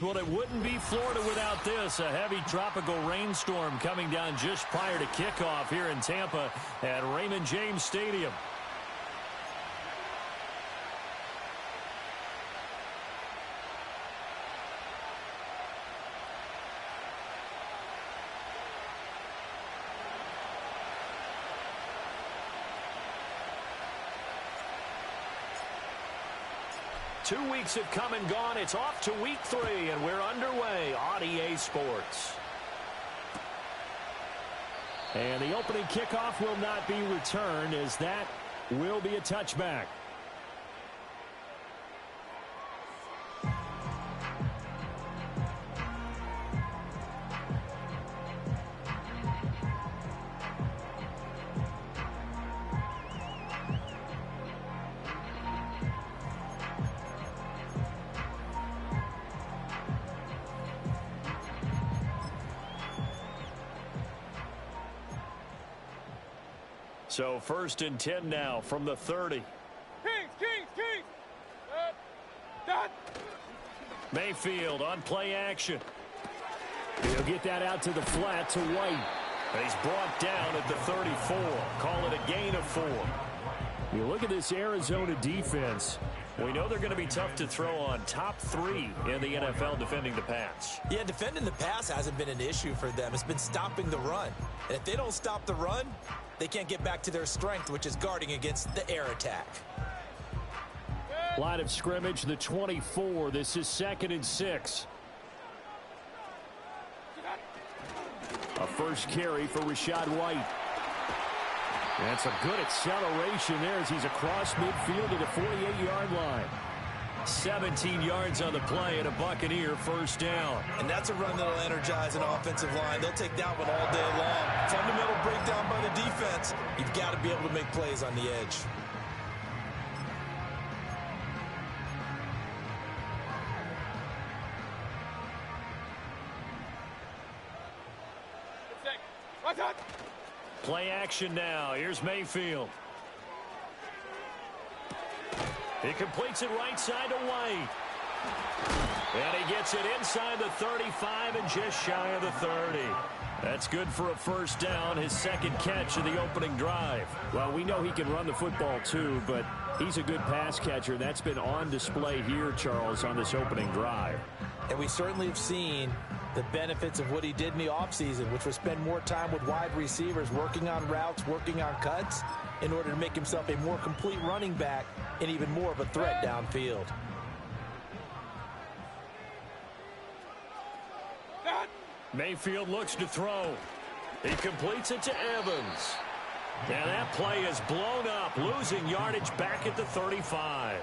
Well, it wouldn't be Florida without this. A heavy tropical rainstorm coming down just prior to kickoff here in Tampa at Raymond James Stadium. Two weeks have come and gone. It's off to week 3, and we're underway on EA Sports. And the opening kickoff will not be returned, as that will be a touchback. So 1st and 10 now from the 30. Kings. Mayfield on play action. He'll get that out to the flat to White. He's brought down at the 34. Call it a gain of 4. You look at this Arizona defense. We know they're going to be tough to throw on. Top 3 in the NFL defending the pass. Yeah, defending the pass hasn't been an issue for them. It's been stopping the run. And if they don't stop the run, they can't get back to their strength, which is guarding against the air attack. Line of scrimmage, the 24. This is 2nd and 6. A first carry for Rachaad White. That's a good acceleration there as he's across midfield to the 48-yard line. 17 yards on the play and a Buccaneer first down. And that's a run that'll energize an offensive line. They'll take that one all day long. Fundamental breakdown by the defense. You've got to be able to make plays on the edge. Play action now. Here's Mayfield. He completes it right side to White. And he gets it inside the 35 and just shy of the 30. That's good for a first down, his 2nd catch of the opening drive. Well, we know he can run the football too, but he's a good pass catcher. That's been on display here, Charles, on this opening drive. And we certainly have seen the benefits of what he did in the offseason, which was spend more time with wide receivers, working on routes, working on cuts, in order to make himself a more complete running back and even more of a threat downfield. Mayfield looks to throw. He completes it to Evans. And that play is blown up, losing yardage back at the 35.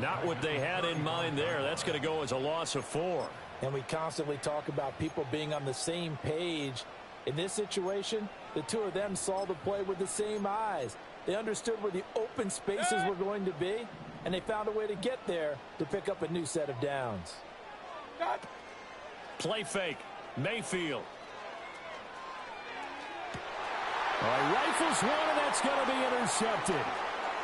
Not what they had in mind there. That's going to go as a loss of 4. And we constantly talk about people being on the same page. In this situation, the two of them saw the play with the same eyes. They understood where the open spaces were going to be, and they found a way to get there to pick up a new set of downs. Play fake. Mayfield. Rifles one, and that's going to be intercepted.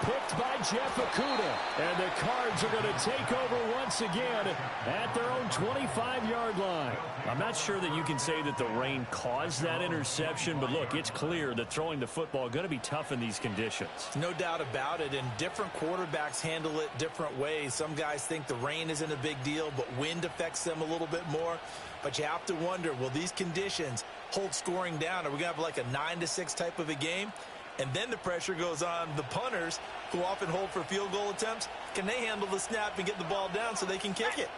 Picked by Jeff Okudah. And the Cards are going to take over once again at their own 25-yard line. I'm not sure that you can say that the rain caused that interception, but look, it's clear that throwing the football is going to be tough in these conditions. No doubt about it, and different quarterbacks handle it different ways. Some guys think the rain isn't a big deal, but wind affects them a little bit more. But you have to wonder, will these conditions hold scoring down? Are we going to have like a 9-6 type of a game? And then the pressure goes on the punters, who often hold for field goal attempts. Can they handle the snap and get the ball down so they can kick it?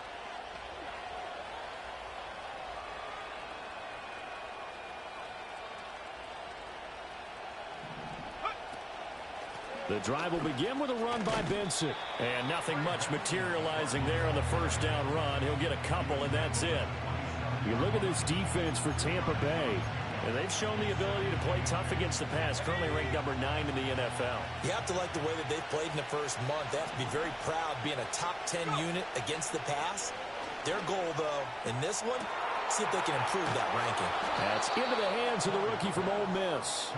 The drive will begin with a run by Benson. And nothing much materializing there on the first down run. He'll get a couple, and that's it. You look at this defense for Tampa Bay. And they've shown the ability to play tough against the pass, currently ranked number 9 in the NFL. You have to like the way that they've played in the first month. They have to be very proud being a top 10 unit against the pass. Their goal, though, in this one, see if they can improve that ranking. That's into the hands of the rookie from Ole Miss.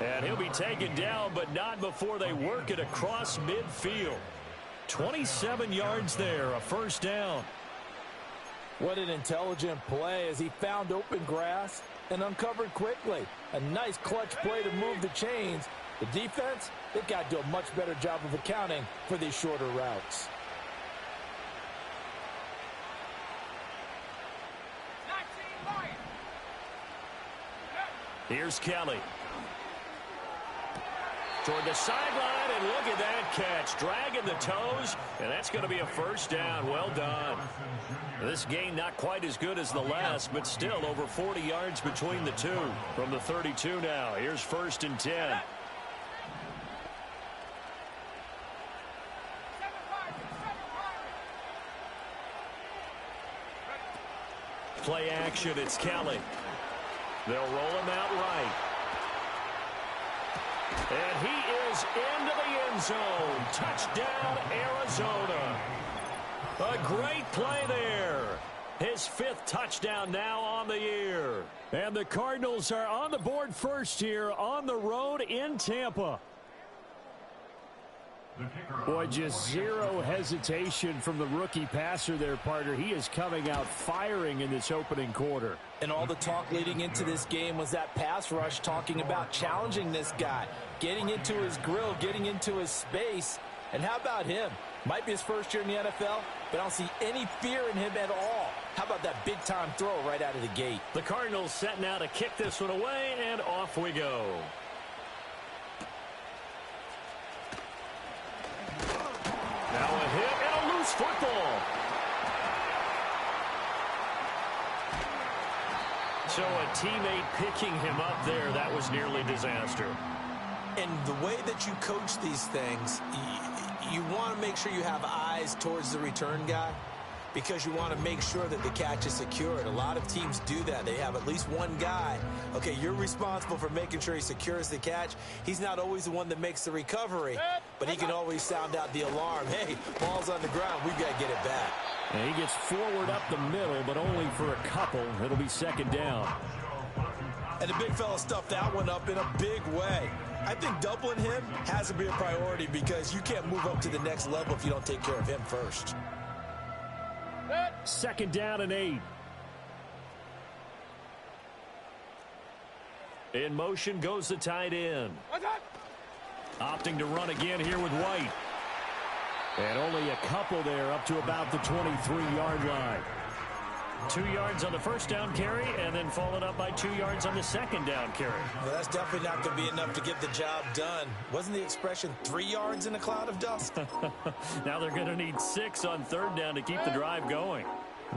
And he'll be taken down, but not before they work it across midfield. 27 yards there, a first down. What an intelligent play as he found open grass and uncovered quickly. A nice clutch play to move the chains. The defense, they've got to do a much better job of accounting for these shorter routes. Here's Kelly. Toward the sideline, and look at that catch. Dragging the toes, and that's going to be a first down. Well done. This gain not quite as good as the last, but still over 40 yards between the two. From the 32 now, here's 1st and 10. Play action, it's Kelly. They'll roll him out right. And he is into the end zone. Touchdown, Arizona. A great play there. His 5th touchdown now on the year. And the Cardinals are on the board first here on the road in Tampa. Boy, just zero hesitation from the rookie passer there, partner. He is coming out firing in this opening quarter. And all the talk leading into this game was that pass rush talking about challenging this guy, getting into his grill, getting into his space. And how about him? Might be his first year in the NFL, but I don't see any fear in him at all. How about that big-time throw right out of the gate? The Cardinals setting out to kick this one away, and off we go. Now a hit and a loose football. So a teammate picking him up there, that was nearly disaster. And the way that you coach these things, you want to make sure you have eyes towards the return guy because you want to make sure that the catch is secured. A lot of teams do that. They have at least one guy. Okay, you're responsible for making sure he secures the catch. He's not always the one that makes the recovery, but he can always sound out the alarm. Hey, ball's on the ground. We've got to get it back. And he gets forward up the middle, but only for a couple. It'll be 2nd down. And the big fella stuffed that one up in a big way. I think doubling him has to be a priority because you can't move up to the next level if you don't take care of him first. 2nd down and 8. In motion goes the tight end. Opting to run again here with White. And only a couple there up to about the 23-yard line. 2 yards on the first down carry, and then followed up by 2 yards on the second down carry. Well, that's definitely not going to be enough to get the job done. Wasn't the expression 3 yards in a cloud of dust? Now they're going to need 6 on 3rd down to keep the drive going.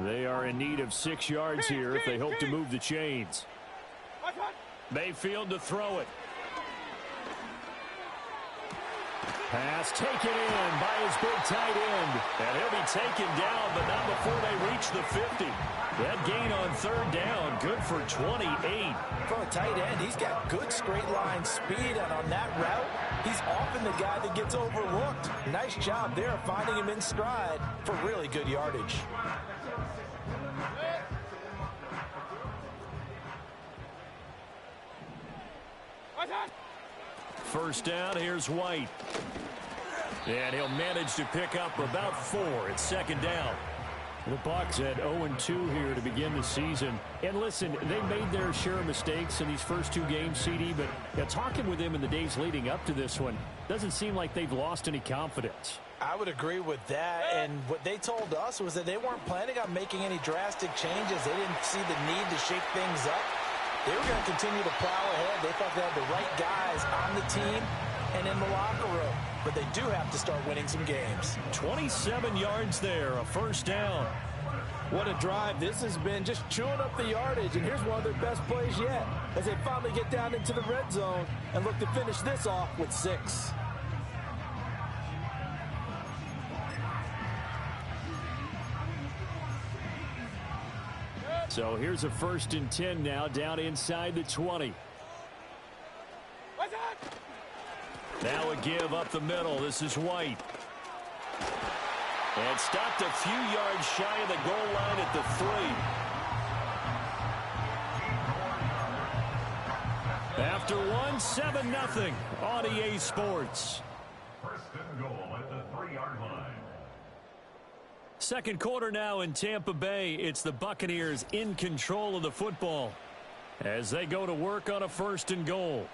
They are in need of 6 yards here if they hope to move the chains. Mayfield to throw it. Pass taken in by his big tight end. And he'll be taken down, but not before they reach the 50. That gain on 3rd down, good for 28. For a tight end, he's got good straight line speed, and on that route, he's often the guy that gets overlooked. Nice job there finding him in stride for really good yardage. First down, here's White. And he'll manage to pick up about 4. It's 2nd down. The Bucs at 0-2 here to begin the season. And listen, they made their share of mistakes in these first 2 games, CD, but talking with them in the days leading up to this one, doesn't seem like they've lost any confidence. I would agree with that, and what they told us was that they weren't planning on making any drastic changes. They didn't see the need to shake things up. They were going to continue to plow ahead. They thought they had the right guys on the team and in the locker room. But they do have to start winning some games. 27 yards there, a first down. What a drive this has been, just chewing up the yardage. And here's one of their best plays yet as they finally get down into the red zone and look to finish this off with 6. So here's a 1st and 10 now down inside the 20. Now a give up the middle. This is White. And stopped a few yards shy of the goal line at the 3. After 1, 7-0 on EA Sports. 1st and goal at the 3-yard line. Second quarter now in Tampa Bay. It's the Buccaneers in control of the football as they go to work on a 1st and goal.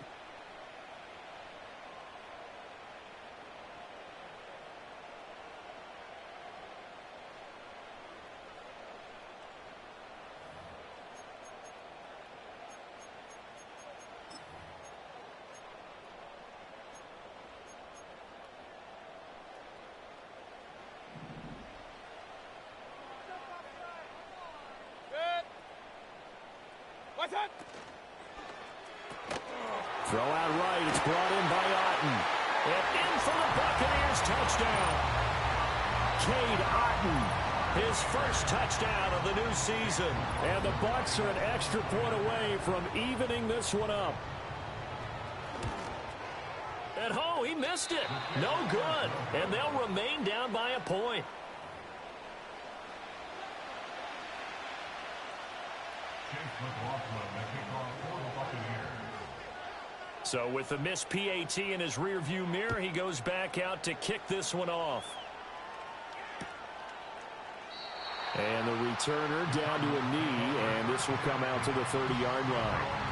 Throw out right. It's brought in by Otten. And in for the Buccaneers touchdown. Cade Otten, his first touchdown of the new season. And the Bucs are an extra point away from evening this one up. And he missed it. No good. And they'll remain down by a point. So with the missed PAT in his rearview mirror, he goes back out to kick this one off. And the returner down to a knee, and this will come out to the 30-yard line.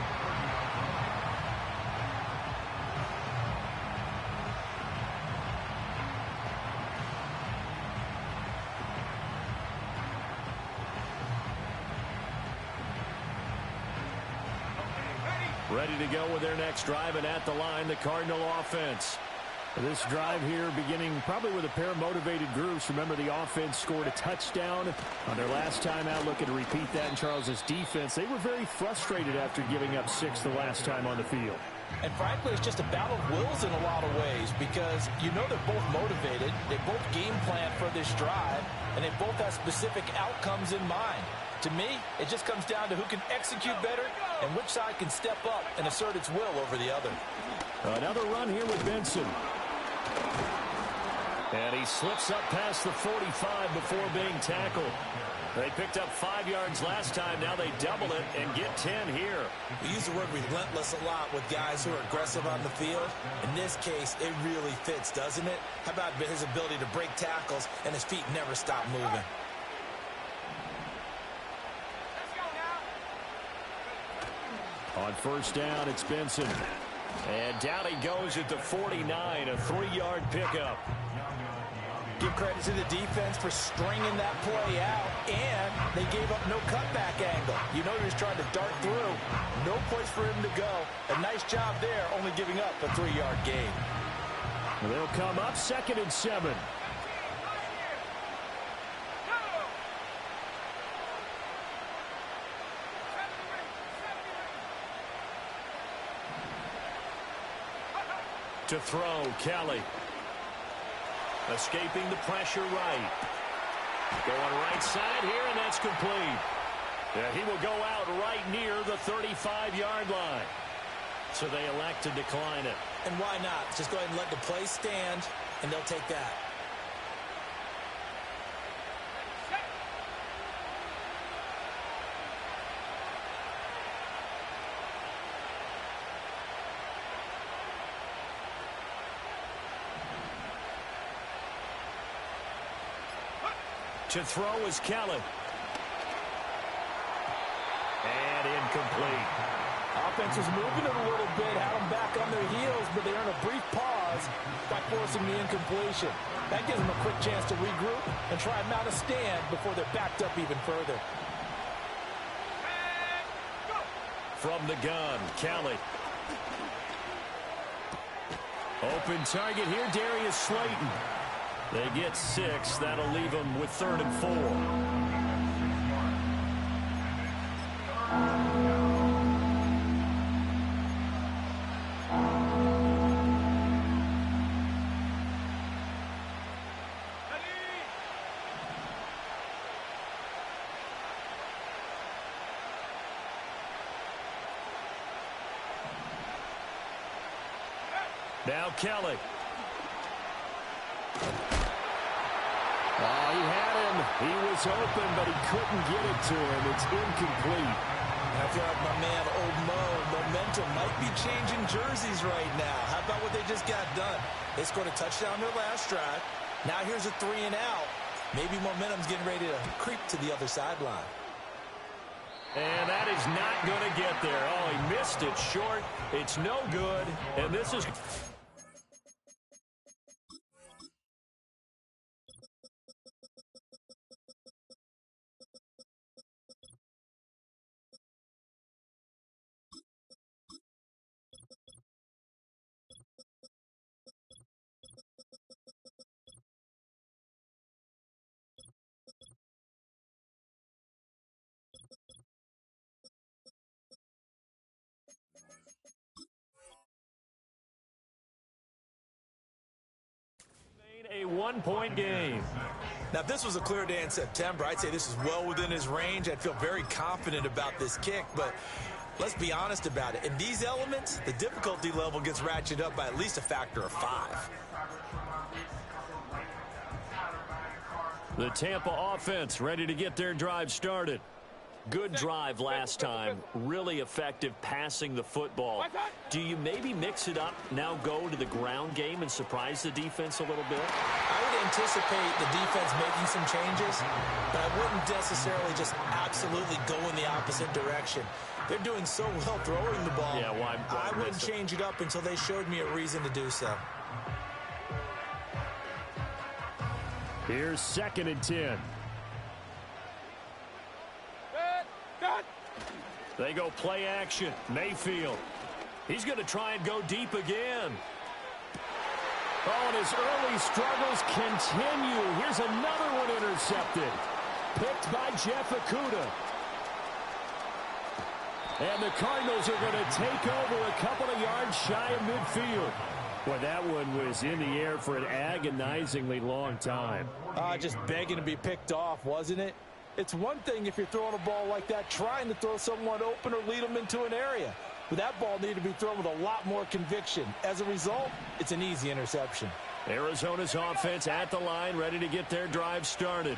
Ready to go with their next drive, and at the line, the Cardinal offense. This drive here beginning probably with a pair of motivated groups. Remember, the offense scored a touchdown on their last time out. Looking to repeat that in Charles' defense. They were very frustrated after giving up 6 the last time on the field. And frankly, it's just a battle of wills in a lot of ways because you know they're both motivated. They both game plan for this drive, and they both have specific outcomes in mind. To me, it just comes down to who can execute better and which side can step up and assert its will over the other. Another run here with Benson. And he slips up past the 45 before being tackled. They picked up 5 yards last time. Now they double it and get 10 here. We use the word relentless a lot with guys who are aggressive on the field. In this case, it really fits, doesn't it? How about his ability to break tackles and his feet never stop moving? On first down, it's Benson. And down he goes at the 49, a 3-yard pickup. Give credit to the defense for stringing that play out, and they gave up no cutback angle. You know he was trying to dart through. No place for him to go. A nice job there, only giving up a 3-yard gain. They'll come up 2nd and 7. To throw, Kelly. Escaping the pressure right. Going right side here, and that's complete. Yeah, he will go out right near the 35-yard line. So they elect to decline it. And why not? Just go ahead and let the play stand, and they'll take that. To throw is Kelly. And incomplete. Offense was moving it a little bit, had them back on their heels, but they earn a brief pause by forcing the incompletion. That gives them a quick chance to regroup and try and mount a stand before they're backed up even further. From the gun, Kelly. Open target here, Darius Slayton. They get 6. That'll leave them with 3rd and 4. Now Kelly. He had him. He was open, but he couldn't get it to him. It's incomplete. And I feel like my man, Old Mo, momentum might be changing jerseys right now. How about what they just got done? They scored a touchdown their last drive. Now here's a 3 and out. Maybe momentum's getting ready to creep to the other sideline. And that is not going to get there. Oh, he missed it short. It's no good. And this is... a one-point game. Now, if this was a clear day in September, I'd say this is well within his range. I'd feel very confident about this kick, but let's be honest about it. In these elements, the difficulty level gets ratcheted up by at least a factor of 5. The Tampa offense ready to get their drive started. Good drive last time. Really effective passing the football. Do you maybe mix it up, now go to the ground game and surprise the defense a little bit? I would anticipate the defense making some changes, but I wouldn't necessarily just absolutely go in the opposite direction. They're doing so well throwing the ball. Yeah, why I wouldn't change it up until they showed me a reason to do so. Here's 2nd and 10. They go play action. Mayfield. He's going to try and go deep again. Oh, and his early struggles continue. Here's another one intercepted. Picked by Jeff Okudah. And the Cardinals are going to take over a couple of yards shy of midfield. Boy, that one was in the air for an agonizingly long time. Just begging to be picked off, wasn't it? It's one thing if you're throwing a ball like that, trying to throw someone open or lead them into an area. But that ball needed to be thrown with a lot more conviction. As a result, it's an easy interception. Arizona's offense at the line, ready to get their drive started.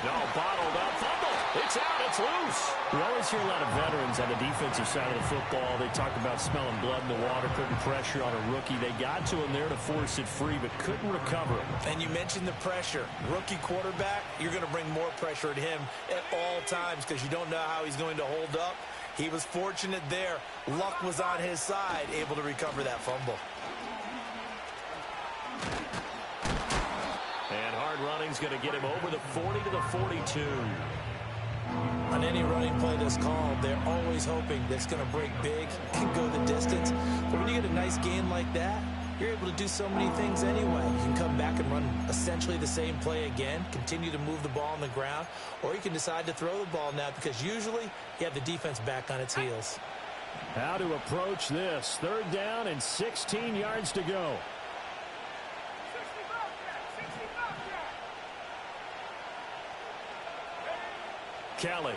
No, bottled up, fumble. It's out, it's loose. We always hear a lot of veterans on the defensive side of the football. They talk about smelling blood in the water, putting pressure on a rookie. They got to him there to force it free, but couldn't recover it. And you mentioned the pressure. Rookie quarterback, you're going to bring more pressure at him at all times because you don't know how he's going to hold up. He was fortunate there. Luck was on his side, able to recover that fumble. And hard running's going to get him over the 40 to the 42. On any running play that's called, they're always hoping that's going to break big and go the distance. But when you get a nice gain like that, you're able to do so many things anyway. You can come back and run essentially the same play again, continue to move the ball on the ground, or you can decide to throw the ball now because usually you have the defense back on its heels. How to approach this. 3rd down and 16 yards to go. Kelly.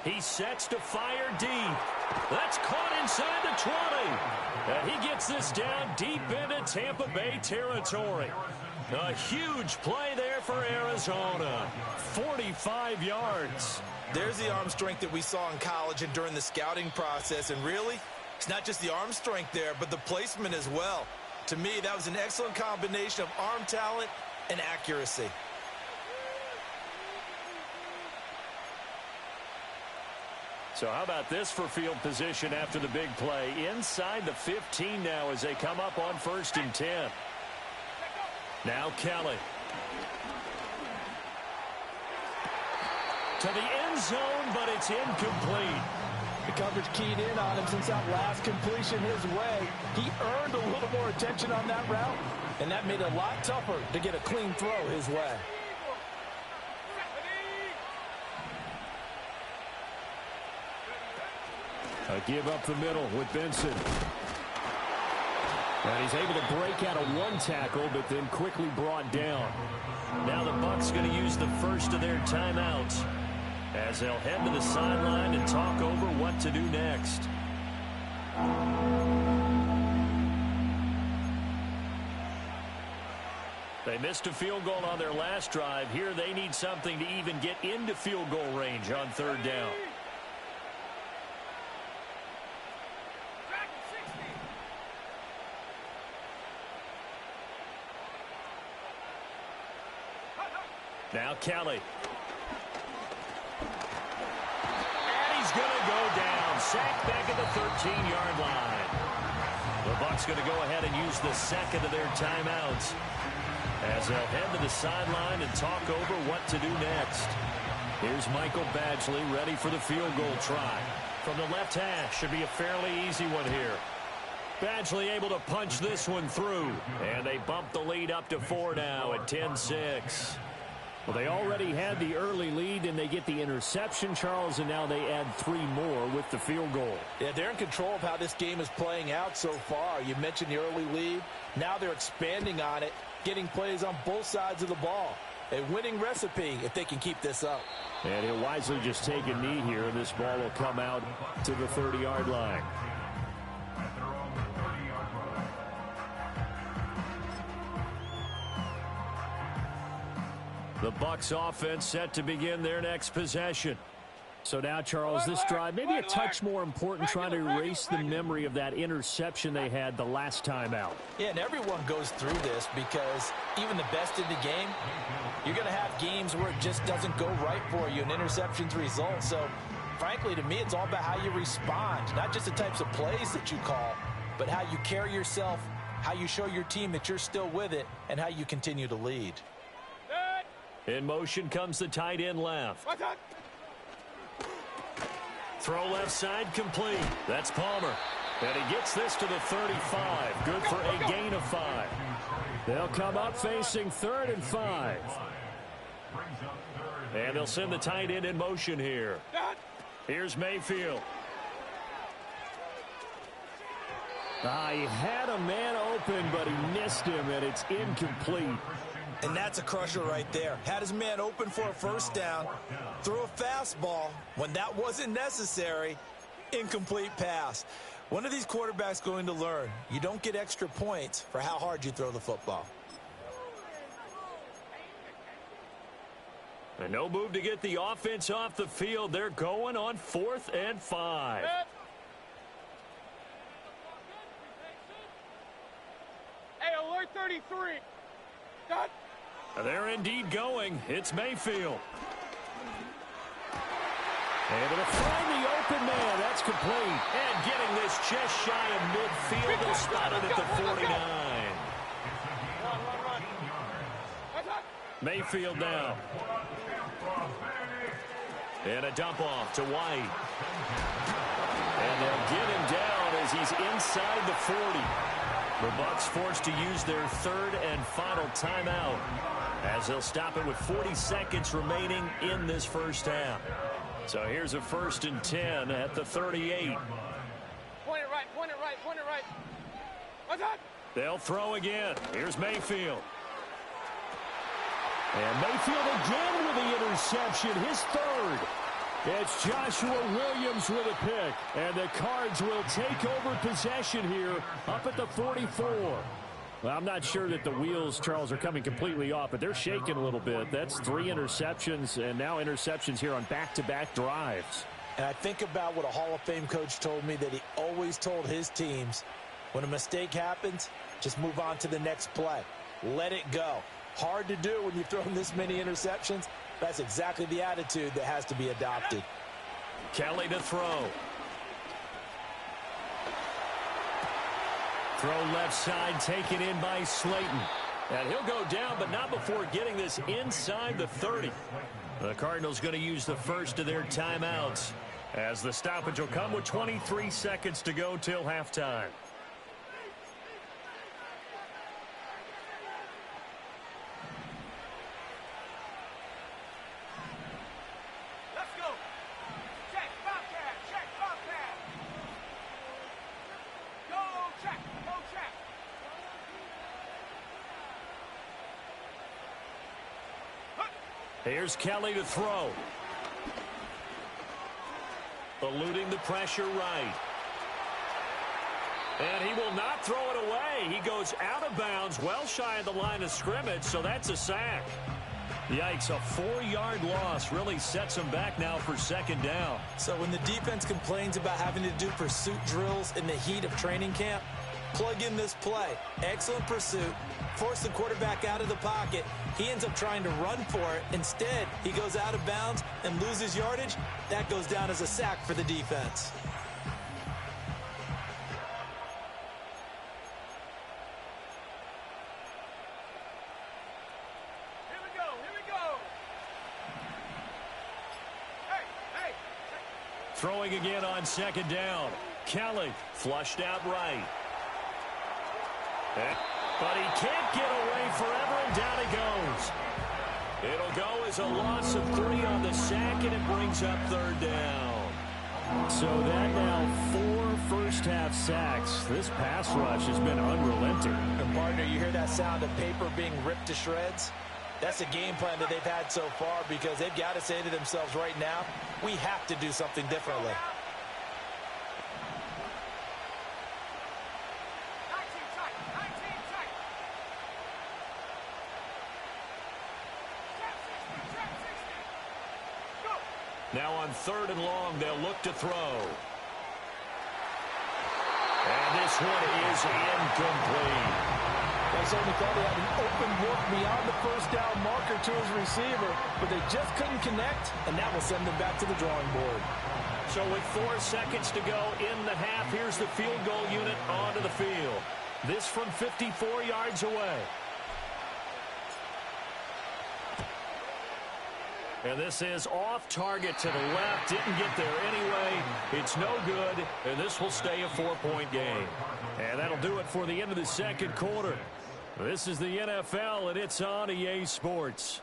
He sets to fire deep. That's caught inside the 20. And he gets this down deep into Tampa Bay territory. A huge play there for Arizona. 45 yards. There's the arm strength that we saw in college and during the scouting process. And really, it's not just the arm strength there, but the placement as well. To me, that was an excellent combination of arm talent and accuracy. So how about this for field position after the big play? Inside the 15 now as they come up on 1st and 10. Now Kelly. To the end zone, but it's incomplete. The coverage keyed in on him since that last completion his way. He earned a little more attention on that route, and that made it a lot tougher to get a clean throw his way. A give up the middle with Benson. And he's able to break out of one tackle, but then quickly brought down. Now the Bucs going to use the first of their timeouts as they'll head to the sideline and talk over what to do next. They missed a field goal on their last drive. Here they need something to even get into field goal range on 3rd down. Now Kelly. And he's going to go down. Sacked back at the 13-yard line. The Bucs going to go ahead and use the second of their timeouts as they'll head to the sideline and talk over what to do next. Here's Michael Badgley ready for the field goal try. From the left hash, should be a fairly easy one here. Badgley able to punch this one through. And they bump the lead up to 4 now at 10-6. Well, they already had the early lead, and they get the interception, Charles, and now they add 3 more with the field goal. Yeah, they're in control of how this game is playing out so far. You mentioned the early lead. Now they're expanding on it, getting plays on both sides of the ball. A winning recipe if they can keep this up. And he'll wisely just take a knee here, and this ball will come out to the 30-yard line. The Bucs offense set to begin their next possession. So now, Charles, this drive maybe a touch more important, trying to erase the memory of that interception they had the last time out. Yeah, and everyone goes through this because even the best in the game, you're going to have games where it just doesn't go right for you, and interceptions result. So, frankly, to me, it's all about how you respond, not just the types of plays that you call, but how you carry yourself, how you show your team that you're still with it, and how you continue to lead. In motion comes the tight end left. Throw left side complete. That's Palmer. And he gets this to the 35. Good for a gain of 5. They'll come up facing 3rd and 5. And they'll send the tight end in motion here. Here's Mayfield. He had a man open, but he missed him, and it's incomplete. And that's a crusher right there. Had his man open for a first down, threw a fastball when that wasn't necessary, incomplete pass. When are these quarterbacks going to learn? You don't get extra points for how hard you throw the football. And no move to get the offense off the field. They're going on 4th and 5. Hey, alert 33. Done. They're indeed going. It's Mayfield. Able to find the open man. That's complete. And getting this just shy of midfield. They'll spot it at the 49. Run. Mayfield now. And a dump off to White. And they'll get him down as he's inside the 40. The Bucs forced to use their 3rd and final timeout as they'll stop it with 40 seconds remaining in this first half. So here's a 1st and 10 at the 38. Point it right, point it right, point it right. What's that? They'll throw again. Here's Mayfield. And Mayfield again with the interception, his 3rd. It's Joshua Williams with a pick. And the Cards will take over possession here up at the 44. Well, I'm not sure that the wheels, Charles, are coming completely off, but they're shaking a little bit. That's 3 interceptions, and now interceptions here on back-to-back drives. And I think about what a Hall of Fame coach told me, that he always told his teams, when a mistake happens, just move on to the next play. Let it go. Hard to do when you've thrown this many interceptions. That's exactly the attitude that has to be adopted. Kelly to throw. Throw left side, taken in by Slayton. And he'll go down, but not before getting this inside the 30. The Cardinals going to use the first of their timeouts as the stoppage will come with 23 seconds to go till halftime. Here's Kelly to throw. Eluding the pressure right. And he will not throw it away. He goes out of bounds, well shy of the line of scrimmage, so that's a sack. Yikes, a 4-yard loss really sets him back now for 2nd down. So when the defense complains about having to do pursuit drills in the heat of training camp, plug in this play. Excellent pursuit. Force the quarterback out of the pocket. He ends up trying to run for it. Instead, he goes out of bounds and loses yardage. That goes down as a sack for the defense. Throwing again on second down. Kelly flushed out right. But he can't get away forever, and down he goes. It'll go as a loss of 3 on the sack, and it brings up third down. So that now 4 first-half sacks. This pass rush has been unrelenting. And partner, you hear that sound of paper being ripped to shreds? That's the game plan that they've had so far, because they've got to say to themselves right now, we have to do something differently. Now on 3rd and long, they'll look to throw. And this one is incomplete. They certainly thought he had an open look beyond the first down marker to his receiver, but they just couldn't connect, and that will send them back to the drawing board. So with 4 seconds to go in the half, here's the field goal unit onto the field. This from 54 yards away. And this is off target to the left. Didn't get there anyway. It's no good, and this will stay a 4-point game. And that'll do it for the end of the second quarter. This is the NFL, and it's on EA Sports.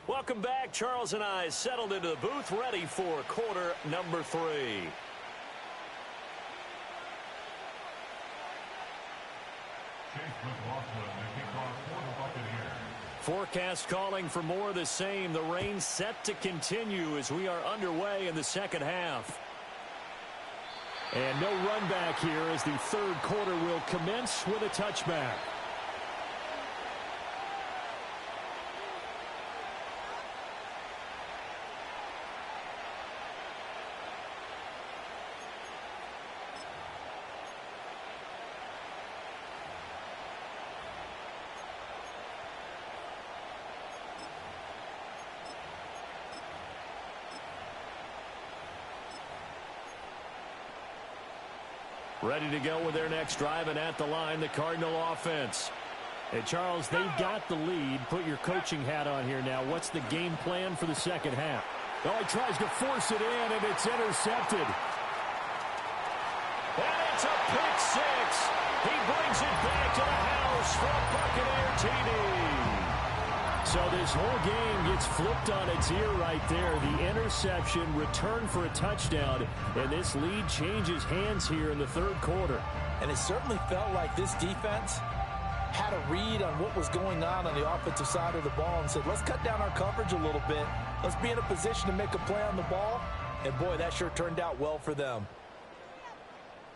Welcome back. Charles and I settled into the booth, ready for quarter number 3. Forecast calling for more of the same. The rain set to continue as we are underway in the second half. And no run back here as the third quarter will commence with a touchback. Ready to go with their next drive, and at the line, the Cardinal offense. Hey, Charles, they've got the lead. Put your coaching hat on here now. What's the game plan for the second half? Oh, he tries to force it in, and it's intercepted. And it's a pick 6. He brings it back to the house for a Buccaneer TD. So this whole game gets flipped on its ear right there. The interception, return for a touchdown, and this lead changes hands here in the third quarter. And it certainly felt like this defense had a read on what was going on the offensive side of the ball and said, let's cut down our coverage a little bit. Let's be in a position to make a play on the ball. And, boy, that sure turned out well for them.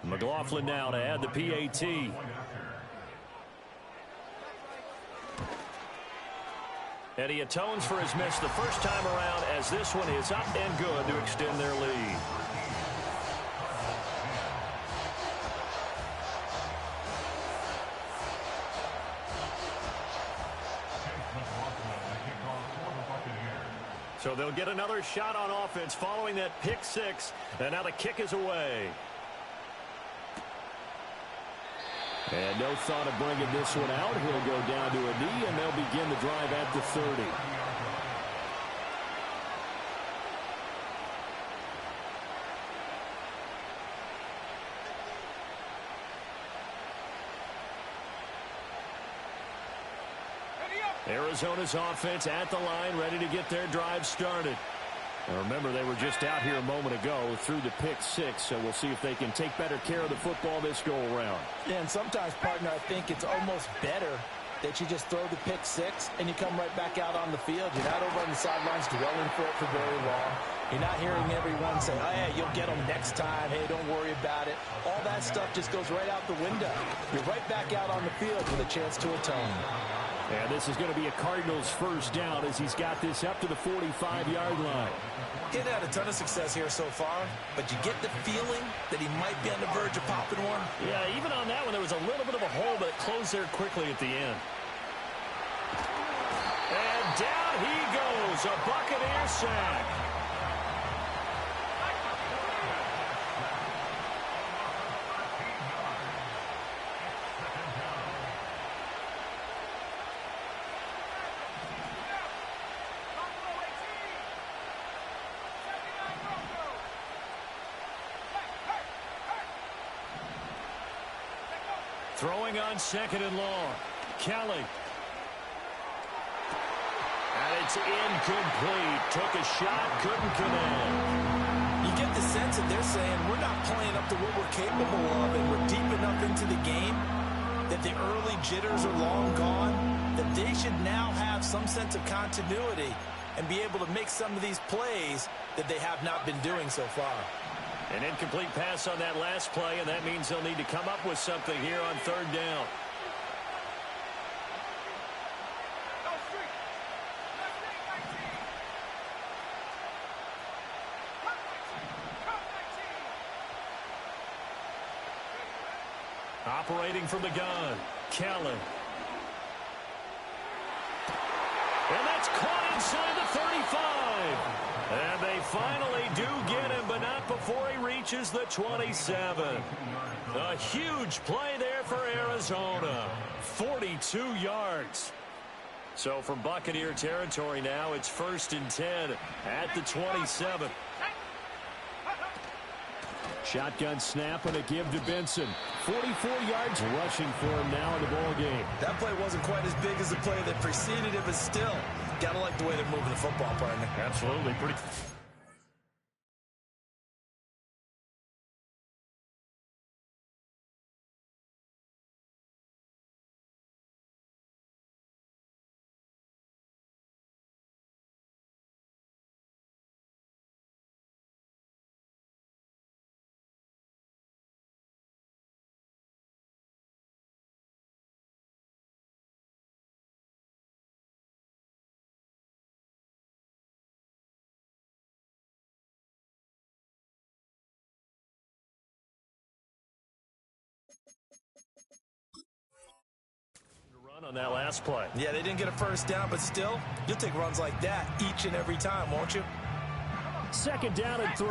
McLaughlin now to add the PAT. And he atones for his miss the first time around as this one is up and good to extend their lead. So they'll get another shot on offense following that pick 6, and now the kick is away. And no thought of bringing this one out. He'll go down to a knee, and they'll begin the drive at the 30. Arizona's offense at the line, ready to get their drive started. Now remember, they were just out here a moment ago through the pick 6, so we'll see if they can take better care of the football this go-around. Yeah, and sometimes, partner, I think it's almost better that you just throw the pick six and you come right back out on the field. You're not over on the sidelines dwelling for it for very long. You're not hearing everyone say, oh, yeah, you'll get them next time. Hey, don't worry about it. All that stuff just goes right out the window. You're right back out on the field with a chance to atone. And this is going to be a Cardinals first down as he's got this up to the 45-yard line. He's had a ton of success here so far, but you get the feeling that he might be on the verge of popping one. Yeah, even on that one, there was a little bit of a hole, but it closed there quickly at the end. And down he goes, a Buccaneer sack. Throwing on second and long. Kelly. And it's incomplete. Took a shot, couldn't connect. You get the sense that they're saying we're not playing up to what we're capable of, and we're deep enough into the game that the early jitters are long gone, that they should now have some sense of continuity and be able to make some of these plays that they have not been doing so far. An incomplete pass on that last play, and that means they'll need to come up with something here on third down. Operating from the gun, Kelly. And that's caught inside the 35. And they finally do get him, but not before he reaches the 27. A huge play there for Arizona. 42 yards. So from Buccaneer territory now, it's 1st and 10 at the 27. Shotgun snap and a give to Benson. 44 yards rushing for him now in the ball game. That play wasn't quite as big as the play that preceded it, but still, gotta like the way they're moving the football, partner. Absolutely. Pretty. On that last play. Yeah, they didn't get a first down, but still, you'll take runs like that each and every time, won't you? 2nd down and 3.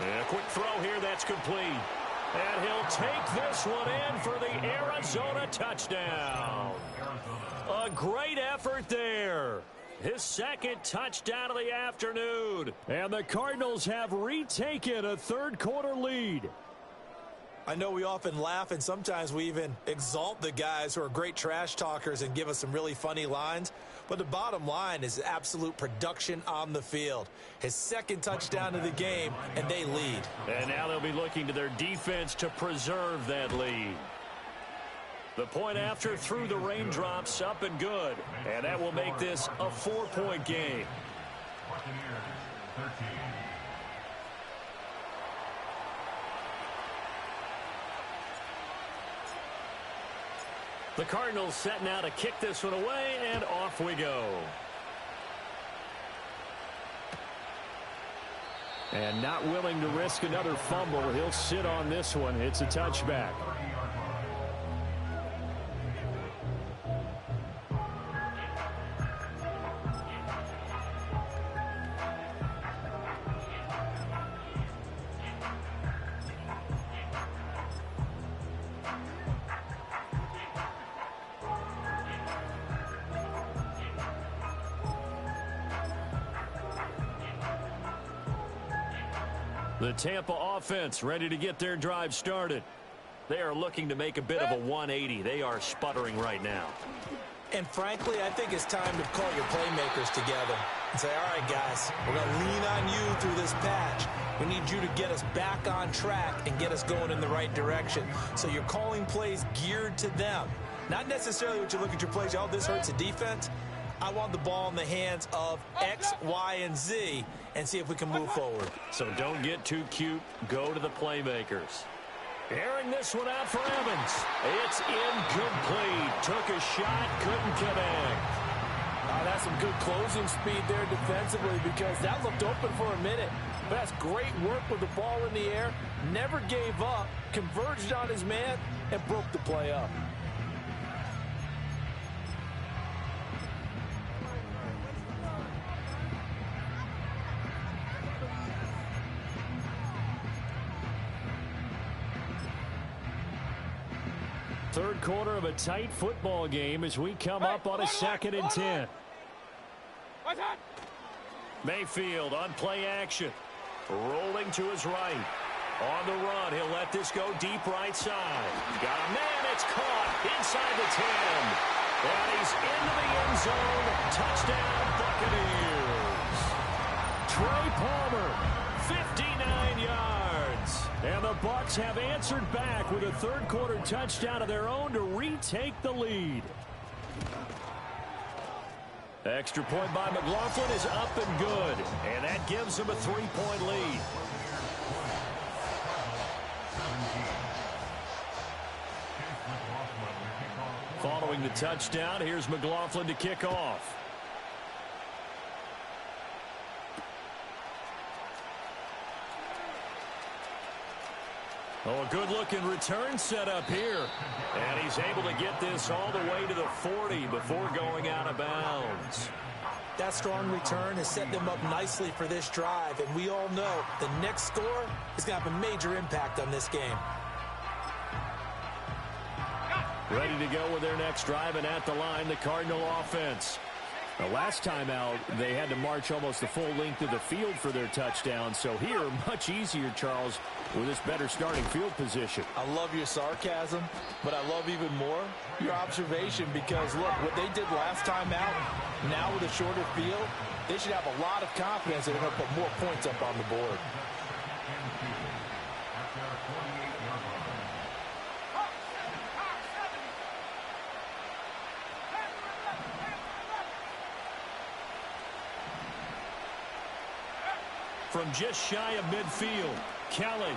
And a quick throw here that's complete. And he'll take this one in for the Arizona touchdown. A great effort there. His 2nd touchdown of the afternoon. And the Cardinals have retaken a third-quarter lead. I know we often laugh, and sometimes we even exalt the guys who are great trash talkers and give us some really funny lines. But the bottom line is absolute production on the field. His 2nd touchdown of the game, and they lead. And now they'll be looking to their defense to preserve that lead. The point after through the raindrops, up and good. And that will make this a 4-point game. The Cardinals set now to kick this one away, and off we go. And not willing to risk another fumble, he'll sit on this one. It's a touchback. The Tampa offense ready to get their drive started. They are looking to make a bit of a 180. They are sputtering right now. And frankly, I think it's time to call your playmakers together and say, all right, guys, we're going to lean on you through this patch. We need you to get us back on track and get us going in the right direction. So you're calling plays geared to them. Not necessarily what you look at your plays, oh, this hurts the defense. I want the ball in the hands of X, Y, and Z and see if we can move forward. So don't get too cute. Go to the playmakers. Airing this one out for Evans. It's incomplete. Took a shot, couldn't connect. That's some good closing speed there defensively because that looked open for a minute. But that's great work with the ball in the air. Never gave up, converged on his man, and broke the play up. Third quarter of a tight football game as we come up on a 2nd and 10. Mayfield on play action. Rolling to his right. On the run, he'll let this go deep right side. Got a man, it's caught inside the 10. And he's into the end zone. Touchdown, Buccaneers. Trey Palmer, 59 yards. And the Bucs have answered back with a third quarter touchdown of their own to retake the lead. Extra point by McLaughlin is up and good. And that gives them a 3-point lead. Following the touchdown, here's McLaughlin to kick off. Oh, a good-looking return set up here. And he's able to get this all the way to the 40 before going out of bounds. That strong return has set them up nicely for this drive, and we all know the next score is going to have a major impact on this game. Ready to go with their next drive, and at the line, the Cardinal offense. The last time out, they had to march almost the full length of the field for their touchdown. So here, much easier, Charles, with this better starting field position. I love your sarcasm, but I love even more your observation because, look, what they did last time out, now with a shorter field, they should have a lot of confidence that they're going to put more points up on the board. From just shy of midfield, Kelly.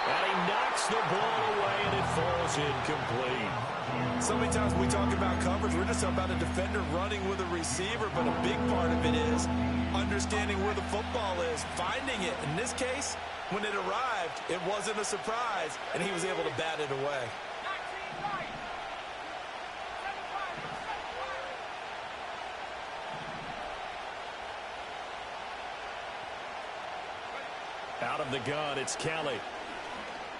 And he knocks the ball away, and it falls incomplete. So many times when we talk about coverage, we're just about a defender running with a receiver, but a big part of it is understanding where the football is, finding it. In this case, when it arrived, it wasn't a surprise, and he was able to bat it away. Out of the gun, it's Kelly.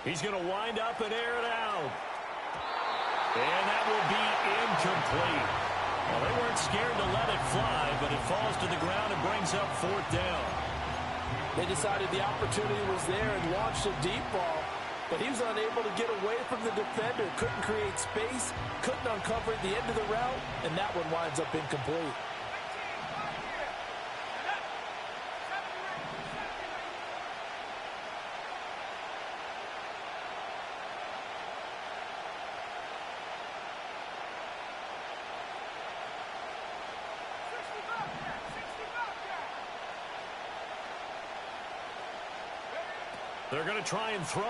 He's going to wind up and air it out. And that will be incomplete. Well, they weren't scared to let it fly, but it falls to the ground and brings up 4th down. They decided the opportunity was there and launched a deep ball, but he was unable to get away from the defender, couldn't create space, couldn't uncover at the end of the route, and that one winds up incomplete. They're going to try and throw.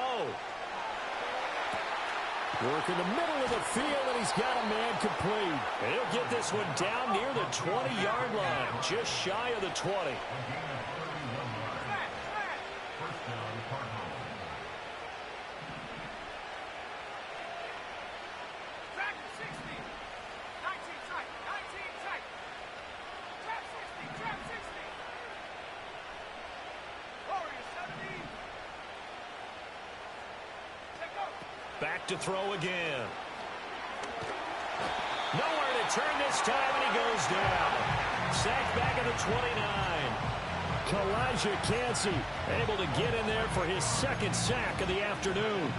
Work in the middle of the field, and he's got a man complete. And he'll get this one down near the 20-yard line, just shy of the 20. Back to throw again. Nowhere to turn this time, and he goes down. Sacked back at the 29. Kalijah Kancey able to get in there for his 2nd sack of the afternoon.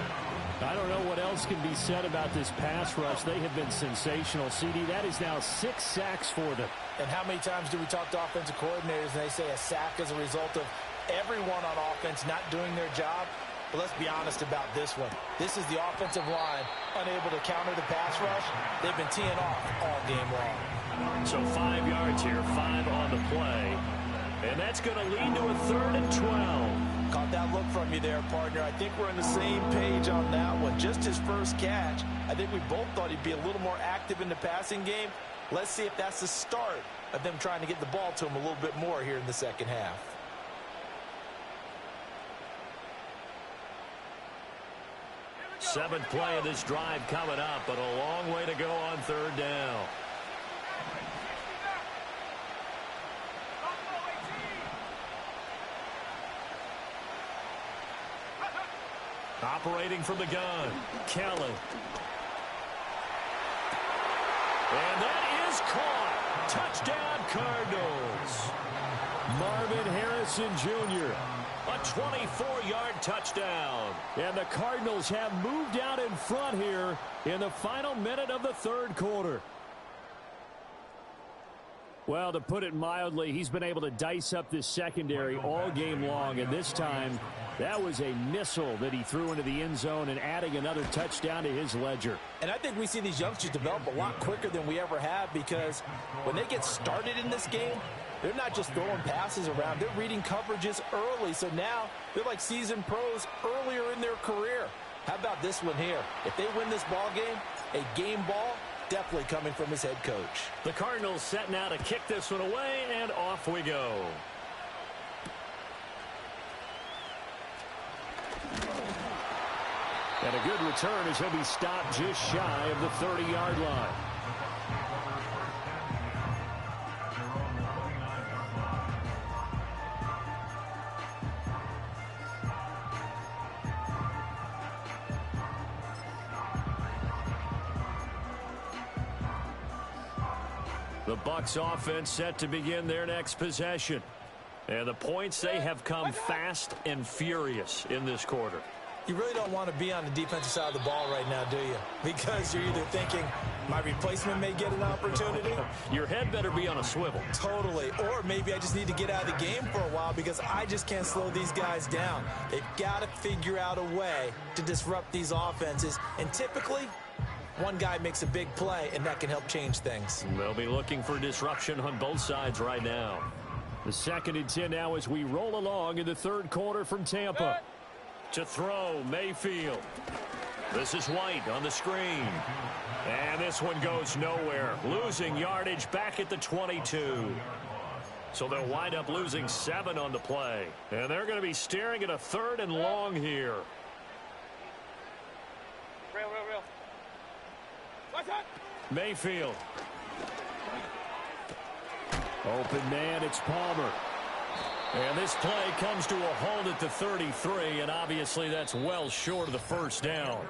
I don't know what else can be said about this pass rush. They have been sensational. CD, that is now 6 sacks for them. And how many times do we talk to offensive coordinators and they say a sack is a result of everyone on offense not doing their job? But let's be honest about this one. This is the offensive line unable to counter the pass rush. They've been teeing off all game long. So 5 yards here, 5 on the play. And that's going to lead to a 3rd and 12. Caught that look from you there, partner. I think we're on the same page on that one. Just his first catch. I think we both thought he'd be a little more active in the passing game. Let's see if that's the start of them trying to get the ball to him a little bit more here in the second half. Seventh play of this drive coming up, but a long way to go on 3rd down. Operating from the gun, Kelly. And that is caught. Touchdown, Cardinals. Marvin Harrison Jr. A 24-yard touchdown. And the Cardinals have moved out in front here in the final minute of the 3rd quarter. Well, to put it mildly, he's been able to dice up this secondary all game long, and this time that was a missile that he threw into the end zone and adding another touchdown to his ledger. And I think we see these youngsters develop a lot quicker than we ever have, because when they get started in this game, they're not just throwing passes around. They're reading coverages early, so now they're like seasoned pros earlier in their career. How about this one here? If they win this ball game, a game ball, definitely coming from his head coach. The Cardinals setting out to kick this one away, and off we go. And a good return as he'll be stopped just shy of the 30-yard line. The Bucs offense set to begin their next possession. And the points, they have come fast and furious in this quarter. You really don't want to be on the defensive side of the ball right now, do you? Because you're either thinking, my replacement may get an opportunity. Your head better be on a swivel. Totally. Or maybe I just need to get out of the game for a while because I just can't slow these guys down. They've got to figure out a way to disrupt these offenses. And typically, one guy makes a big play, and that can help change things. They'll be looking for disruption on both sides right now. The 2nd and 10 now as we roll along in the 3rd quarter from Tampa. To throw, Mayfield. This is White on the screen. And this one goes nowhere. Losing yardage back at the 22. So they'll wind up losing 7 on the play. And they're going to be staring at a 3rd and long here. Real. Watch out! Mayfield. Open man, it's Palmer. And this play comes to a halt at the 33, and obviously that's well short of the 1st down.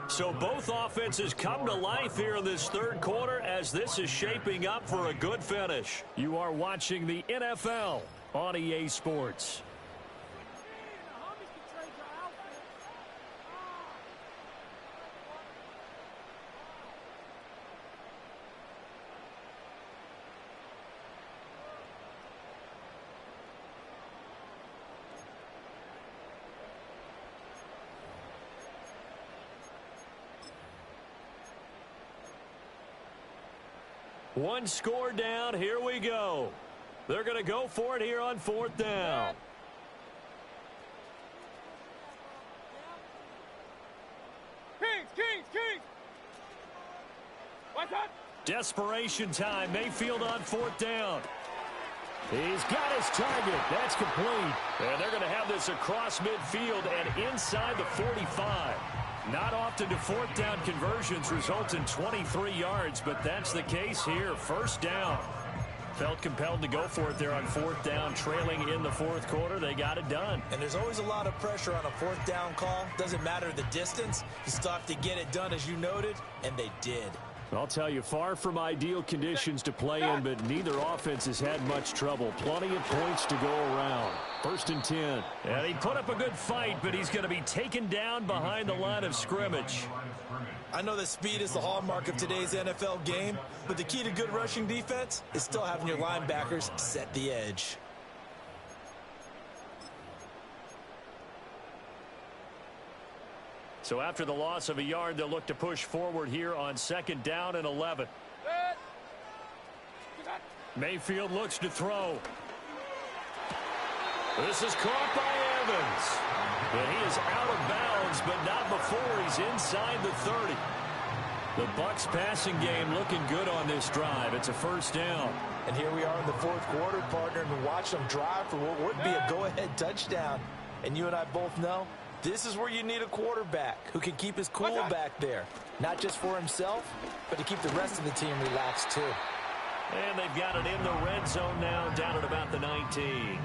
So both offenses come to life here in this 3rd quarter as this is shaping up for a good finish. You are watching the NFL on EA Sports. One score down. Here we go. They're going to go for it here on 4th down. Kings! Watch out! Desperation time. Mayfield on 4th down. He's got his target. That's complete. And they're going to have this across midfield and inside the 45. Not often do 4th down conversions result in 23 yards, but that's the case here. 1st down. Felt compelled to go for it there on 4th down, trailing in the 4th quarter. They got it done. And there's always a lot of pressure on a 4th down call. Doesn't matter the distance. You still have to get it done, as you noted, and they did. I'll tell you, far from ideal conditions to play in, but neither offense has had much trouble. Plenty of points to go around. 1st and 10. And he put up a good fight, but he's going to be taken down behind the line of scrimmage. I know that speed is the hallmark of today's NFL game, but the key to good rushing defense is still having your linebackers set the edge. So after the loss of a yard, they'll look to push forward here on 2nd down and 11. Mayfield looks to throw. This is caught by Evans. And he is out of bounds, but not before he's inside the 30. The Bucs passing game looking good on this drive. It's a 1st down. And here we are in the 4th quarter, partner, and watch them drive for what would be a go-ahead touchdown. And you and I both know this is where you need a quarterback who can keep his cool back there. Not just for himself, but to keep the rest of the team relaxed too. And they've got it in the red zone now, down at about the 19.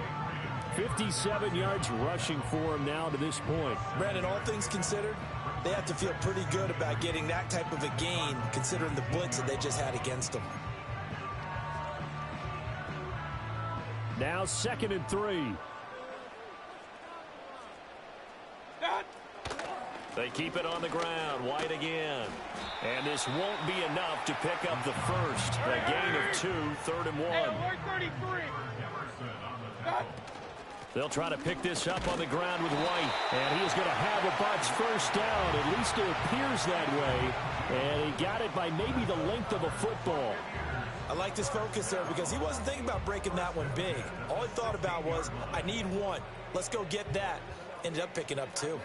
57 yards rushing for him now to this point. Brandon, all things considered, they have to feel pretty good about getting that type of a gain, considering the blitz that they just had against them. Now 2nd and 3. They keep it on the ground. White again. And this won't be enough to pick up the first. A gain of 2, 3rd and 1. They'll try to pick this up on the ground with White. And he is going to have a Bucs 1st down. At least it appears that way. And he got it by maybe the length of a football. I like this focus there because he wasn't thinking about breaking that one big. All he thought about was, I need 1. Let's go get that. Ended up picking up 2.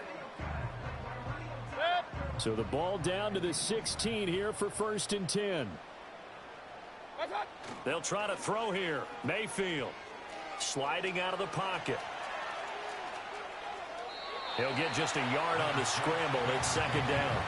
So the ball down to the 16 here for 1st and 10. They'll try to throw here. Mayfield sliding out of the pocket. He'll get just a yard on the scramble. It's 2nd down.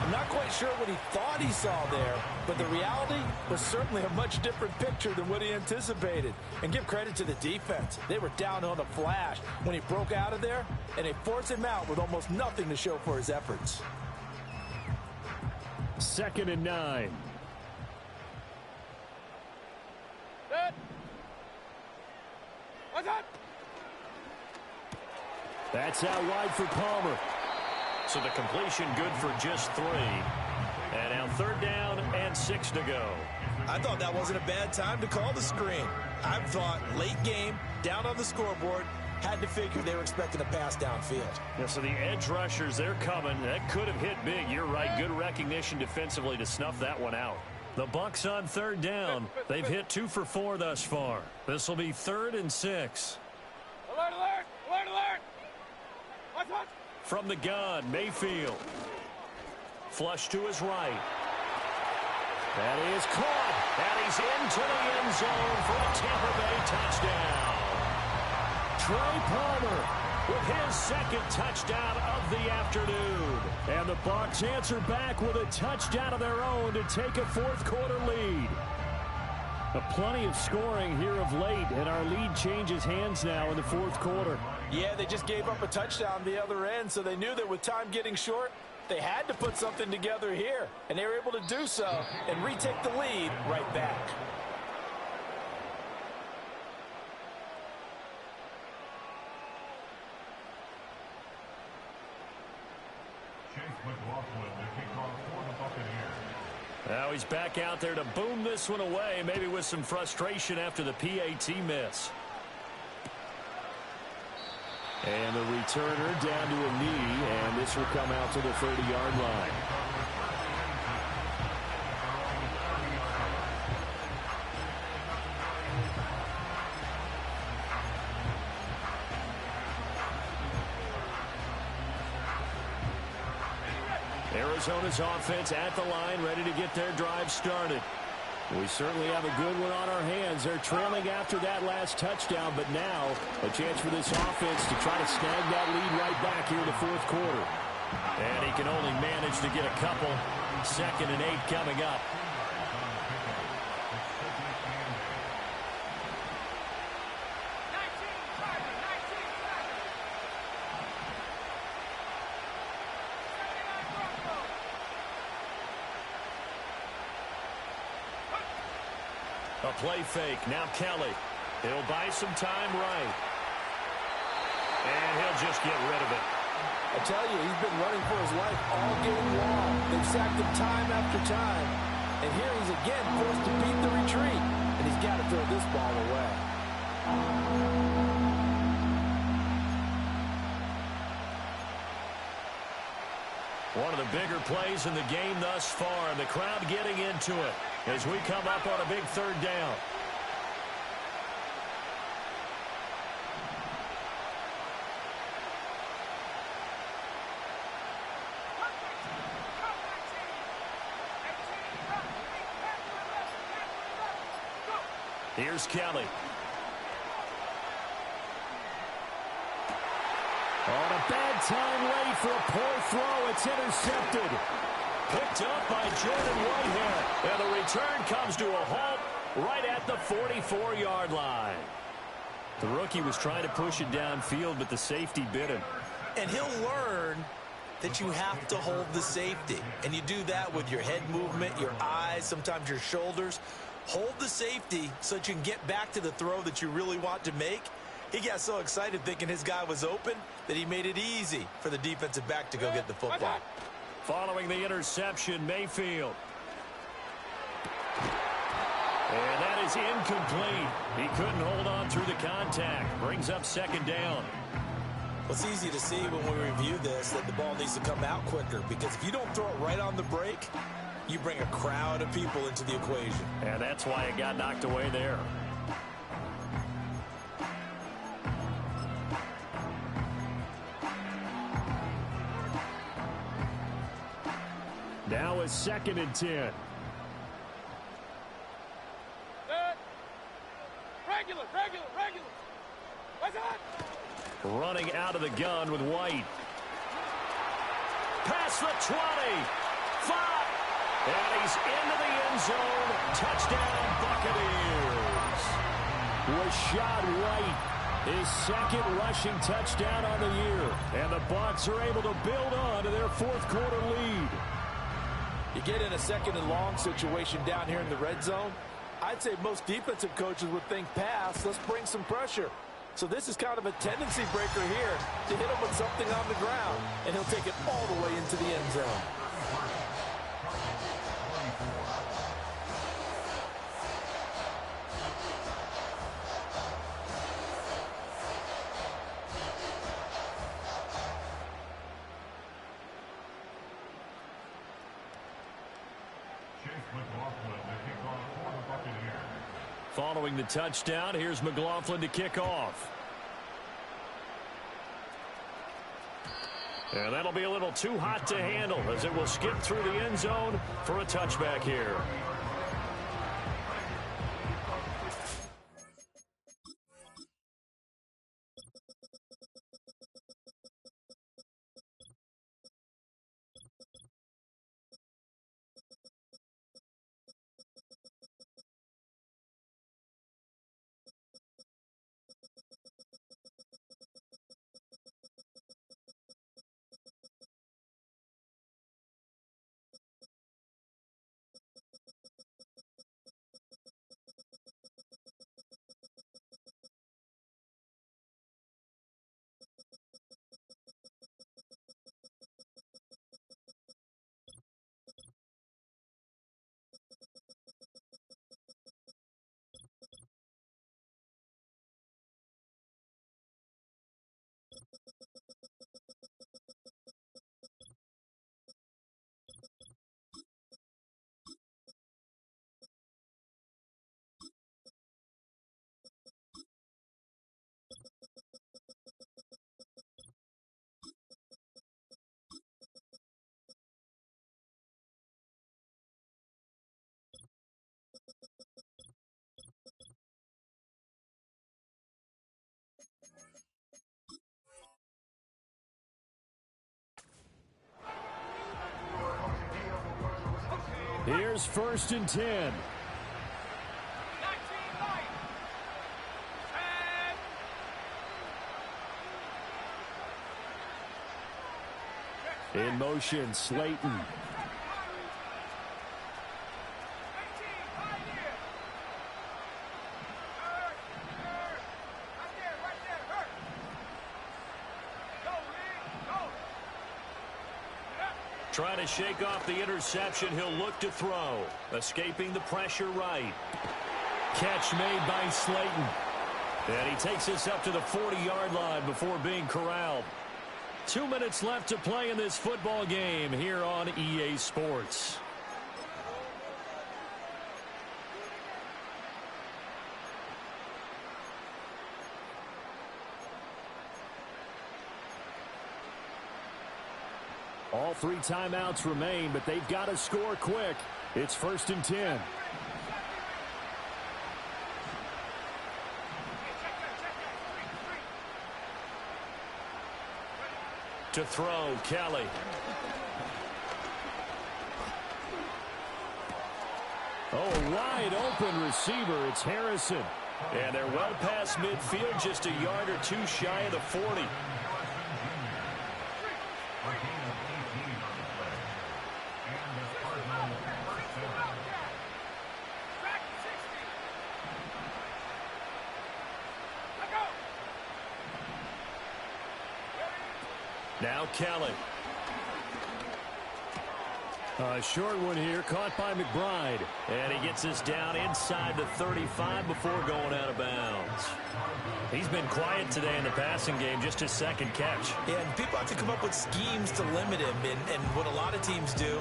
I'm not quite sure what he thought he saw there, but the reality was certainly a much different picture than what he anticipated. And give credit to the defense. They were down on the flash when he broke out of there, and they forced him out with almost nothing to show for his efforts. 2nd and 9. That's out wide for Palmer. So the completion good for just 3. And now 3rd down and 6 to go. I thought that wasn't a bad time to call the screen. I thought late game, down on the scoreboard, had to figure they were expecting a pass downfield. Yeah, so the edge rushers, they're coming. That could have hit big. You're right. Good recognition defensively to snuff that one out. The Bucs on 3rd down. They've hit 2 for 4 thus far. This will be 3rd and 6. Alert, alert! Alert, alert! Watch. From the gun, Mayfield. Flush to his right. That is caught. And he's into the end zone for a Tampa Bay touchdown. Trey Palmer with his 2nd touchdown of the afternoon. And the Bucs answer back with a touchdown of their own to take a 4th quarter lead. Plenty of scoring here of late, and our lead changes hands now in the 4th quarter. Yeah, they just gave up a touchdown the other end, so they knew that with time getting short, they had to put something together here, and they were able to do so and retake the lead right back. Now he's back out there to boom this one away, maybe with some frustration after the PAT miss. And the returner down to a knee, and this will come out to the 30-yard line. Arizona's offense at the line, ready to get their drive started. We certainly have a good one on our hands. They're trailing after that last touchdown, but now a chance for this offense to try to snag that lead right back here in the 4th quarter. And he can only manage to get a couple. 2nd and 8 coming up. A play fake. Now Kelly. He'll buy some time right. And he'll just get rid of it. I tell you, he's been running for his life all game long. They've sacked him time after time. And here he's again forced to beat the retreat. And he's got to throw this ball away. One of the bigger plays in the game thus far, and the crowd getting into it as we come up on a big third down. Here's Kelly. On a bad time late for a poor throw. It's intercepted. Picked up by Jordan Whitehead. And the return comes to a halt right at the 44-yard line. The rookie was trying to push it downfield, but the safety bit him. And he'll learn that you have to hold the safety. And you do that with your head movement, your eyes, sometimes your shoulders. Hold the safety so that you can get back to the throw that you really want to make. He got so excited thinking his guy was open that he made it easy for the defensive back to go get the football. Following the interception, Mayfield. And that is incomplete. He couldn't hold on through the contact. Brings up second down. Well, it's easy to see when we review this that the ball needs to come out quicker, because if you don't throw it right on the break, you bring a crowd of people into the equation. And that's why it got knocked away there. Now is 2nd and 10. Regular. What's that? Running out of the gun with White. Past the 20. 5. And he's into the end zone. Touchdown, Buccaneers. Rachaad White, his 2nd rushing touchdown on the year. And the Bucs are able to build on to their 4th quarter lead. You get in a 2nd and long situation down here in the red zone, I'd say most defensive coaches would think pass, let's bring some pressure. So this is kind of a tendency breaker here to hit him with something on the ground, and he'll take it all the way into the end zone. Following the touchdown, here's McLaughlin to kick off. And that'll be a little too hot to handle as it will skip through the end zone for a touchback here. Here's 1st and 10. In motion, Slayton. Trying to shake off the interception. He'll look to throw. Escaping the pressure right. Catch made by Slayton. And he takes us up to the 40-yard line before being corralled. 2 minutes left to play in this football game here on EA Sports. All 3 timeouts remain, but they've got to score quick. It's 1st and 10. To throw, Kelly. Oh, wide open receiver. It's Harrison. And they're well past midfield, just a yard or 2 shy of the 40. Now Kelly. A short one here, caught by McBride. And he gets us down inside the 35 before going out of bounds. He's been quiet today in the passing game, just his 2nd catch. Yeah, and people have to come up with schemes to limit him. And what a lot of teams do,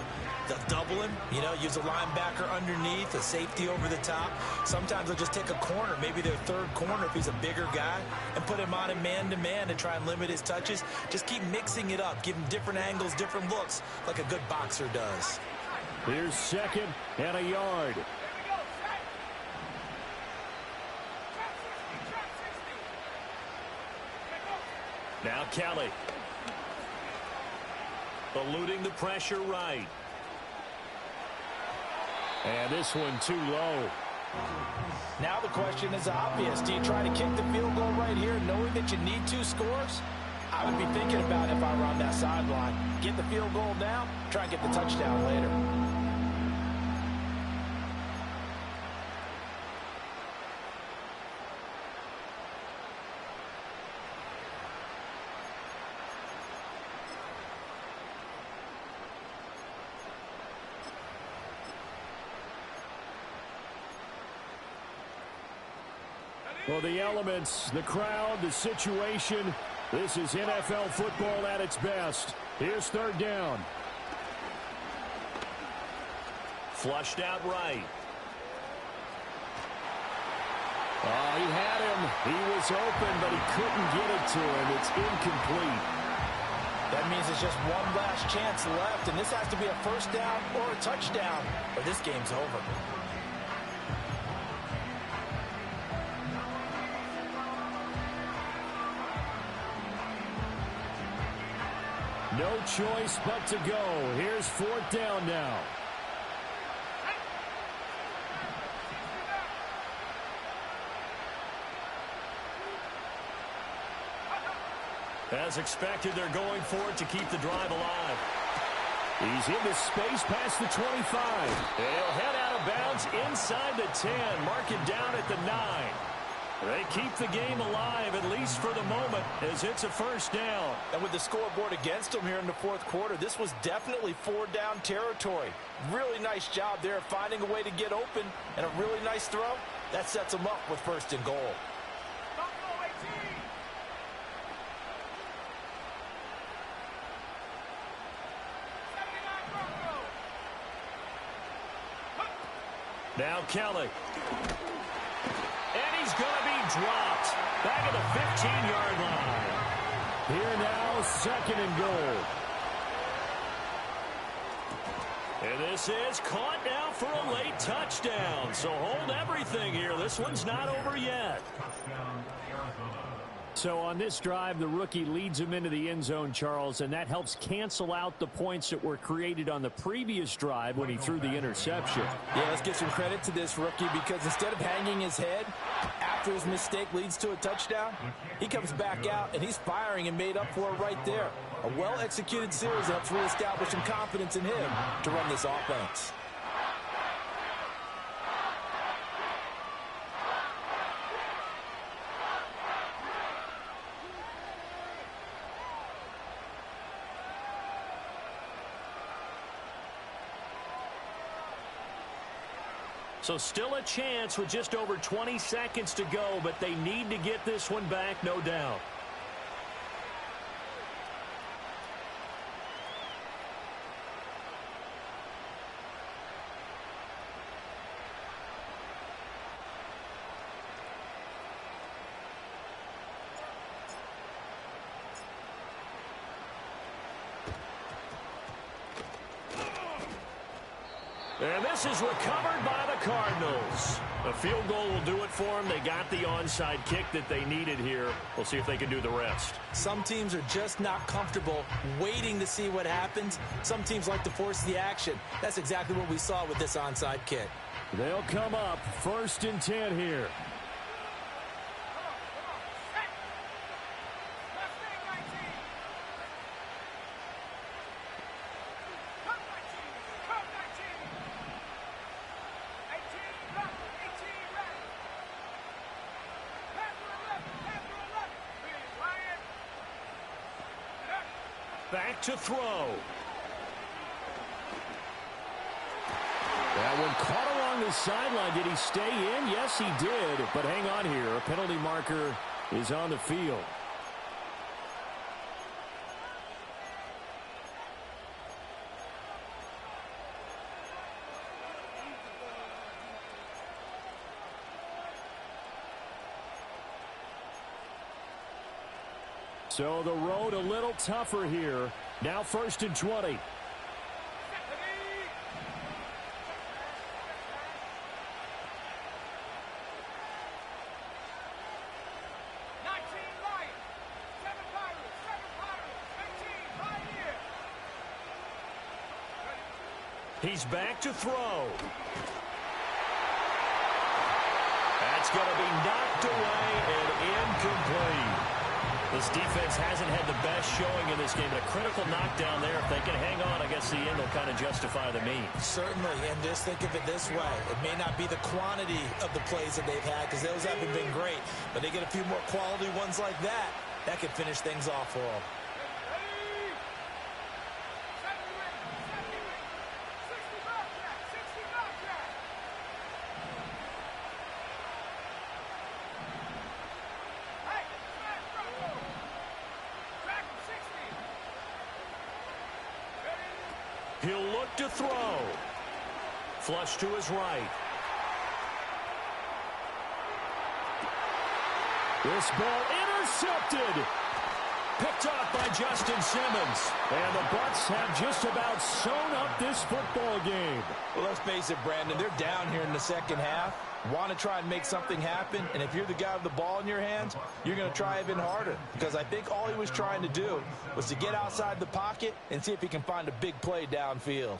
they'll double him, use a linebacker underneath, a safety over the top. Sometimes they'll just take a corner, maybe their 3rd corner if he's a bigger guy, and put him on him man-to-man to try and limit his touches. Just keep mixing it up, give him different angles, different looks, like a good boxer does. Here's 2nd and a yard. Now Kelly. Eluding the pressure right. And this one too low. Now the question is obvious. Do you try to kick the field goal right here knowing that you need 2 scores? I would be thinking about it if I were on that sideline. Get the field goal now, try and get the touchdown later. Well, the elements, the crowd, the situation, this is NFL football at its best. Here's 3rd down. Flushed out right. Oh, he had him. He was open, but he couldn't get it to him. It's incomplete. That means it's just one last chance left, and this has to be a 1st down or a touchdown, or this game's over. No choice but to go. Here's 4th down now. As expected, they're going for it to keep the drive alive. He's into space past the 25. And he'll head out of bounds inside the 10. Mark it down at the 9. They keep the game alive, at least for the moment, as it's a 1st down. And with the scoreboard against them here in the 4th quarter, this was definitely 4-down territory. Really nice job there of finding a way to get open, and a really nice throw. That sets them up with 1st and goal. Now Kelly. And he's going to be dropped. Back at the 15-yard line. Here now, 2nd and goal. And this is caught now for a late touchdown. So hold everything here. This one's not over yet. So on this drive, the rookie leads him into the end zone, Charles, and that helps cancel out the points that were created on the previous drive when he threw the interception. Yeah, let's give some credit to this rookie, because instead of hanging his head after his mistake leads to a touchdown, he comes back out and he's firing and made up for it right there. A well-executed series helps reestablish some confidence in him to run this offense. So still a chance with just over 20 seconds to go, but they need to get this one back, no doubt. And this is recovered by the Cardinals. A field goal will do it for them. They got the onside kick that they needed here. We'll see if they can do the rest. Some teams are just not comfortable waiting to see what happens. Some teams like to force the action. That's exactly what we saw with this onside kick. They'll come up 1st and 10 here. Back to throw. That one caught along the sideline. Did he stay in? Yes, he did. But hang on here. A penalty marker is on the field. So the road a little tougher here. Now 1st and 20. He's back to throw. That's going to be knocked away and incomplete. This defense hasn't had the best showing in this game, but a critical knockdown there. If they can hang on, I guess the end will kind of justify the means. Certainly, and just think of it this way. It may not be the quantity of the plays that they've had because those haven't been great, but they get a few more quality ones like that. That could finish things off for them. He'll look to throw. Flush to his right. This ball intercepted. Picked off by Justin Simmons. And the Bucs have just about sewn up this football game. Well, let's face it, Brandon. They're down here in the second half. Want to try and make something happen. And if you're the guy with the ball in your hands, you're going to try even harder. Because I think all he was trying to do was to get outside the pocket and see if he can find a big play downfield.